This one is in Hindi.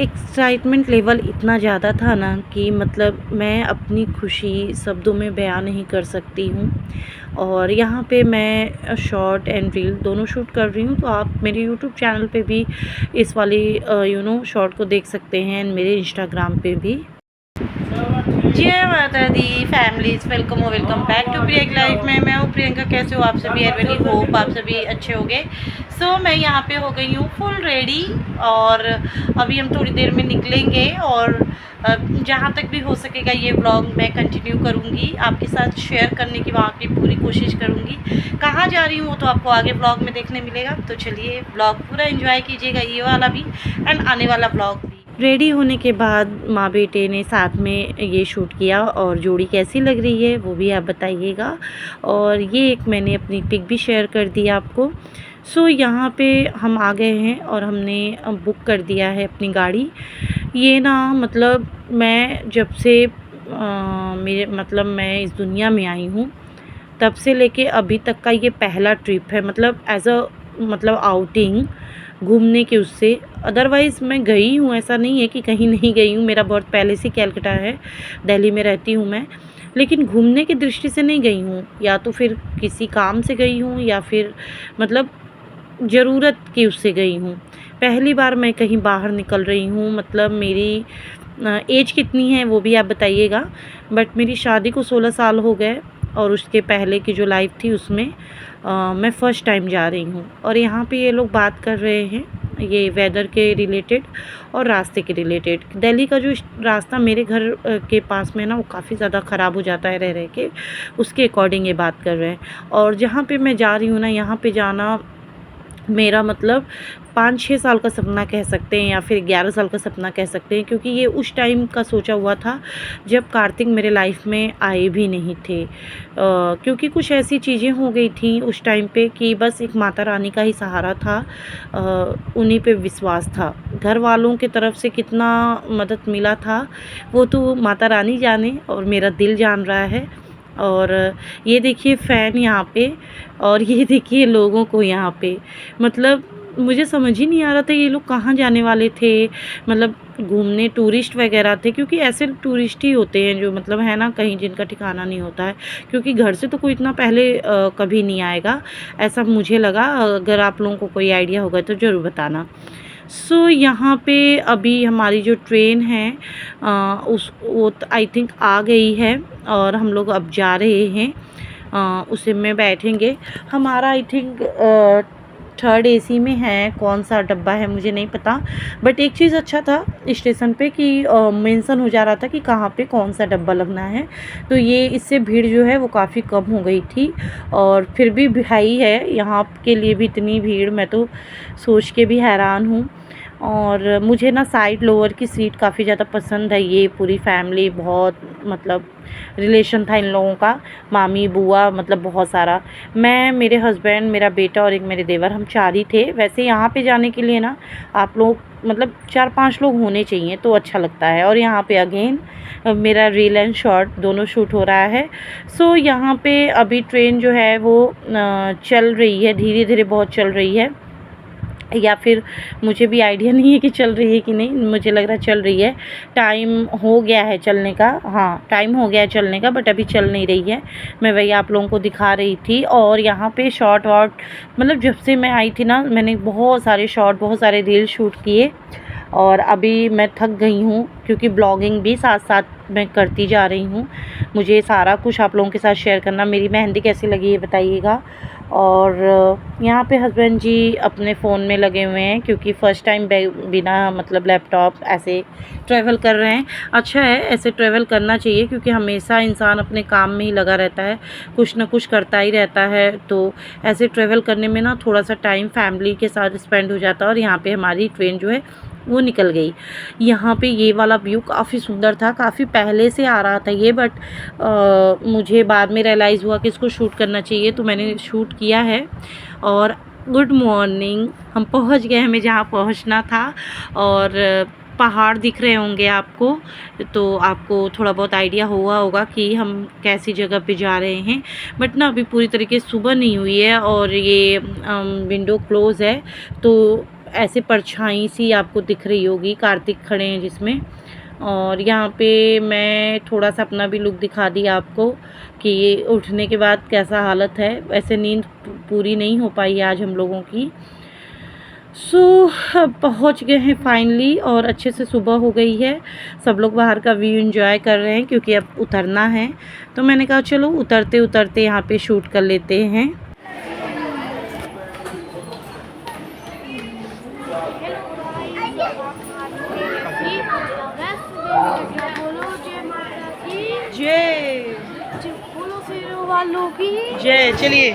एक्साइटमेंट लेवल इतना ज़्यादा था ना कि मतलब मैं अपनी खुशी शब्दों में बयां नहीं कर सकती हूँ। और यहाँ पे मैं शॉर्ट एंड रील दोनों शूट कर रही हूँ, तो आप मेरे यूट्यूब चैनल पे भी इस वाली शॉर्ट को देख सकते हैं, एंड मेरे इंस्टाग्राम पे भी। जय माता दी families, welcome back to Priyanka life में। मैं हूँ प्रियंका। कैसे हो आप सभी? आई रियली होप आप सभी अच्छे होंगे। सो मैं यहाँ पे हो गई हूँ फुल रेडी, और अभी हम थोड़ी देर में निकलेंगे, और जहाँ तक भी हो सकेगा ये व्लॉग मैं कंटिन्यू करूँगी, आपके साथ शेयर करने की वहाँ की पूरी कोशिश करूँगी। कहाँ जा रही हूँ तो आपको आगे व्लॉग में देखने मिलेगा। तो चलिए व्लॉग पूरा एंजॉय कीजिएगा, ये वाला भी एंड आने वाला व्लॉग भी। रेडी होने के बाद माँ बेटे ने साथ में ये शूट किया, और जोड़ी कैसी लग रही है वो भी आप बताइएगा। और ये एक मैंने अपनी पिक भी शेयर कर दी आपको। सो यहाँ पे हम आ गए हैं और हमने बुक कर दिया है अपनी गाड़ी। ये ना मतलब मैं जब से मेरे मतलब मैं इस दुनिया में आई हूँ तब से लेके अभी तक का ये पहला ट्रिप है, मतलब एज अ मतलब आउटिंग घूमने के उससे। अदरवाइज़ मैं गई हूँ, ऐसा नहीं है कि कहीं नहीं गई हूँ। मेरा बहुत पहले से कैलकाटा है, दिल्ली में रहती हूँ मैं, लेकिन घूमने की दृष्टि से नहीं गई हूँ। या तो फिर किसी काम से गई हूँ, या फिर मतलब ज़रूरत की उससे गई हूँ। पहली बार मैं कहीं बाहर निकल रही हूँ। मतलब मेरी एज कितनी है वो भी आप बताइएगा। बट मेरी शादी को 16 साल हो गए, और उसके पहले की जो लाइफ थी उसमें मैं फ़र्स्ट टाइम जा रही हूँ। और यहाँ पे ये लोग बात कर रहे हैं ये वेदर के रिलेटेड और रास्ते के रिलेटेड। दिल्ली का जो रास्ता मेरे घर के पास में ना वो काफ़ी ज़्यादा ख़राब हो जाता है रह रह के, उसके अकॉर्डिंग ये बात कर रहे हैं। और जहाँ पे मैं जा रही हूँ ना, यहाँ पे जाना मेरा मतलब 5-6 साल का सपना कह सकते हैं, या फिर 11 साल का सपना कह सकते हैं, क्योंकि ये उस टाइम का सोचा हुआ था जब कार्तिक मेरे लाइफ में आए भी नहीं थे। क्योंकि कुछ ऐसी चीज़ें हो गई थी उस टाइम पे कि बस एक माता रानी का ही सहारा था, उन्हीं पे विश्वास था। घर वालों की तरफ से कितना मदद मिला था वो तो माता रानी जाने, और मेरा दिल जान रहा है। और ये देखिए फ़ैन यहाँ पे, और ये देखिए लोगों को यहाँ पे। मतलब मुझे समझ ही नहीं आ रहा था ये लोग कहाँ जाने वाले थे। मतलब घूमने टूरिस्ट वगैरह थे, क्योंकि ऐसे टूरिस्ट ही होते हैं जो मतलब है ना, कहीं जिनका ठिकाना नहीं होता है। क्योंकि घर से तो कोई इतना पहले कभी नहीं आएगा, ऐसा मुझे लगा। अगर आप लोगों को कोई आइडिया होगा तो ज़रूर बताना। सो यहाँ पे अभी हमारी जो ट्रेन है उस वो आई थिंक आ गई है, और हम लोग अब जा रहे हैं। उसी में बैठेंगे। हमारा आई थिंक थर्ड एसी में है। कौन सा डब्बा है मुझे नहीं पता, बट एक चीज़ अच्छा था स्टेशन पे कि मेंशन हो जा रहा था कि कहाँ पे कौन सा डब्बा लगना है। तो ये इससे भीड़ जो है वो काफ़ी कम हो गई थी। और फिर भी भाई है यहाँ के लिए भी इतनी भीड़, मैं तो सोच के भी हैरान हूँ। और मुझे ना साइड लोअर की सीट काफ़ी ज़्यादा पसंद है। ये पूरी फैमिली बहुत मतलब रिलेशन था इन लोगों का, मामी बुआ मतलब बहुत सारा। मैं, मेरे हस्बैंड, मेरा बेटा और एक मेरे देवर, हम 4 ही थे। वैसे यहाँ पे जाने के लिए ना आप लोग मतलब 4-5 लोग होने चाहिए तो अच्छा लगता है। और यहाँ पे अगेन मेरा रील एंड शॉर्ट दोनों शूट हो रहा है। सो यहाँ पे अभी ट्रेन जो है वो चल रही है, धीरे धीरे बहुत चल रही है, या फिर मुझे भी आइडिया नहीं है कि चल रही है कि नहीं। मुझे लग रहा है चल रही है। टाइम हो गया है चलने का, हाँ टाइम हो गया है चलने का, बट अभी चल नहीं रही है। मैं वही आप लोगों को दिखा रही थी। और यहाँ पे शॉर्ट वॉट मतलब जब से मैं आई थी ना, मैंने बहुत सारे शॉर्ट, बहुत सारे रील शूट किए। और अभी मैं थक गई हूँ, क्योंकि ब्लॉगिंग भी साथ साथ मैं करती जा रही हूँ। मुझे सारा कुछ आप लोगों के साथ शेयर करना। मेरी मेहंदी कैसी लगी है बताइएगा। और यहाँ पे हस्बैंड जी अपने फ़ोन में लगे हुए हैं, क्योंकि फ़र्स्ट टाइम बिना मतलब लैपटॉप ऐसे ट्रैवल कर रहे हैं। अच्छा है, ऐसे ट्रैवल करना चाहिए, क्योंकि हमेशा इंसान अपने काम में ही लगा रहता है, कुछ ना कुछ करता ही रहता है। तो ऐसे ट्रैवल करने में ना थोड़ा सा टाइम फैमिली के साथ स्पेंड हो जाता है। और यहाँ पे हमारी ट्रेन जो है वो निकल गई। यहाँ पे ये वाला व्यू काफ़ी सुंदर था, काफ़ी पहले से आ रहा था ये, बट मुझे बाद में रियलाइज़ हुआ कि इसको शूट करना चाहिए, तो मैंने शूट किया है। और गुड मॉर्निंग, हम पहुँच गए हमें जहाँ पहुँचना था। और पहाड़ दिख रहे होंगे आपको, तो आपको थोड़ा बहुत आइडिया हुआ होगा कि हम कैसी जगह पे जा रहे हैं। बट ना अभी पूरी तरीके से सुबह नहीं हुई है, और ये विंडो क्लोज़ है, तो ऐसे परछाई सी आपको दिख रही होगी, कार्तिक खड़े हैं जिसमें। और यहाँ पे मैं थोड़ा सा अपना भी लुक दिखा दिया आपको कि उठने के बाद कैसा हालत है। वैसे नींद पूरी नहीं हो पाई आज हम लोगों की। पहुँच गए हैं फाइनली और अच्छे से सुबह हो गई है। सब लोग बाहर का व्यू एंजॉय कर रहे हैं क्योंकि अब उतरना है। तो मैंने कहा चलो उतरते उतरते यहाँ पे शूट कर लेते हैं। जय बोलो शेरों वालों की जय। चलिए